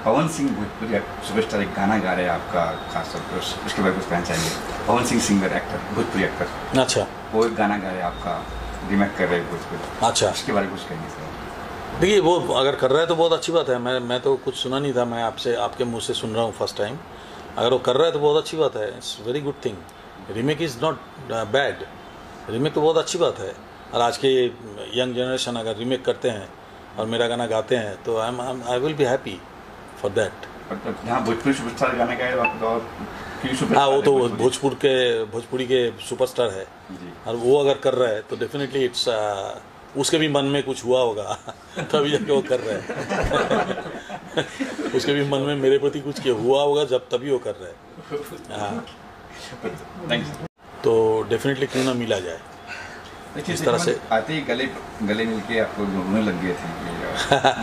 Pawan Singh Bhojpuri superstar एक गाना गा रहे हैं आपका खास तौर पर, उसके बारे में कुछ कहना चाहेंगे? Pawan Singh singer, actor, Bhojpuri actor. अच्छा, वो एक गाना गा रहे हैं आपका, रिमेक कर रहे हैं भोजपुरी। अच्छा, उसके बारे में कुछ कहेंगे सर? देखिए वो अगर कर रहा है तो बहुत अच्छी बात है। मैं तो कुछ सुना नहीं था, मैं आपसे आपके मुंह से सुन रहा हूँ फर्स्ट टाइम। अगर वो कर रहा है तो बहुत अच्छी बात है, it's very good thing. Remake is not bad, remake तो बहुत अच्छी बात है। और आज के यंग जनरेशन अगर रीमेक करते हैं और मेरा गाना गाते हैं तो I will be happy for that. यहाँ भोजपुरी सुपरस्टार गाने का हाँ, वो तो भोजपुरी के सुपरस्टार है, और वो अगर कर रहा है तो डेफिनेटली इट्स उसके भी मन में कुछ हुआ होगा तभी जाके वो कर रहा है उसके भी मन में मेरे प्रति कुछ हुआ होगा जब तभी वो कर रहा है। हाँ, तो डेफिनेटली क्यों ना मिला जाए इस तरह से। आते ही गले मिलके आपको रोने लग गए थे,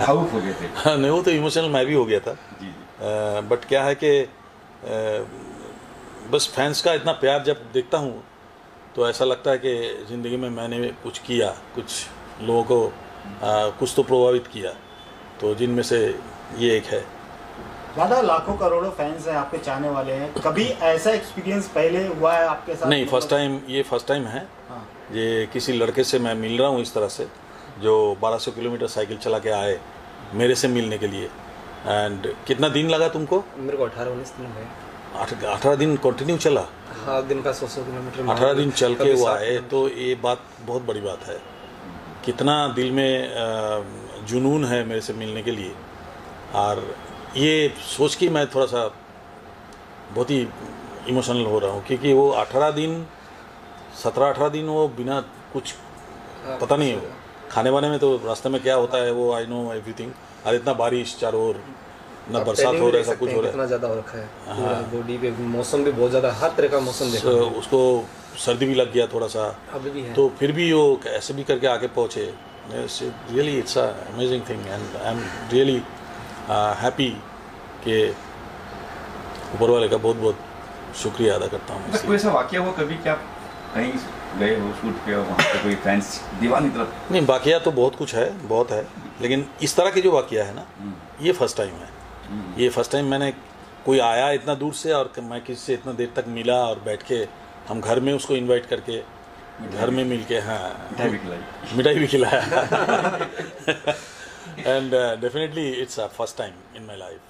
भावुक हो गए थे। हाँ, नहीं वो तो इमोशनल मैं भी हो गया था जी। बट क्या है कि बस फैंस का इतना प्यार जब देखता हूँ तो ऐसा लगता है कि ज़िंदगी में मैंने कुछ किया, कुछ लोगों को कुछ तो प्रभावित किया, तो जिनमें से ये एक है। दादा, लाखों करोड़ों फैंस हैं, आपके चाहने वाले हैं, कभी ऐसा एक्सपीरियंस पहले हुआ है आपके साथ? नहीं, फर्स्ट टाइम है। हाँ। ये किसी लड़के से मैं मिल रहा हूँ इस तरह से, जो 1200 किलोमीटर साइकिल चला के आए मेरे से मिलने के लिए। एंड कितना दिन लगा तुमको? मेरे को 18-19 दिन हुए। 18 दिन कंटिन्यू चला? हाँ, दिन का 100 किलोमीटर 18 दिन चल के वो आए, तो ये बात बहुत बड़ी बात है। कितना दिल में जुनून है मेरे से मिलने के लिए, और ये सोच के मैं थोड़ा सा बहुत ही इमोशनल हो रहा हूँ, क्योंकि वो 17-18 दिन वो बिना कुछ पता नहीं, खाने वाने में तो रास्ते में क्या होता है वो आई नो एवरीथिंग। और इतना बारिश चारों ओर, ना बरसात हो रहा है, सब कुछ हो रहा है, इतना ज़्यादा हो रखा है। हाँ, बॉडी पे मौसम भी बहुत ज़्यादा, हर तरह का मौसम देखा। उसको सर्दी भी लग गया थोड़ा सा, अभी भी है। तो फिर भी वो ऐसे भी करके आके पहुँचे। Really it's a amazing thing, and I am really happy कि ऊपर वाले का बहुत बहुत शुक्रिया अदा करता हूँ। कोई ऐसा वाकया हुआ कभी क्या कहीं गए हो शूट पे और वहाँ पे कोई फैंस दीवानी तरफ? नहीं, वाकया तो बहुत कुछ है, बहुत है, लेकिन इस तरह के जो वाकया है ना, ये फर्स्ट टाइम है। ये फर्स्ट टाइम मैंने कोई आया इतना दूर से और मैं किसी से इतना देर तक मिला और बैठ के हम घर में उसको इनवाइट करके घर में मिल के, हाँ, मिठाई भी खिलाया and definitely it's a first time in my life.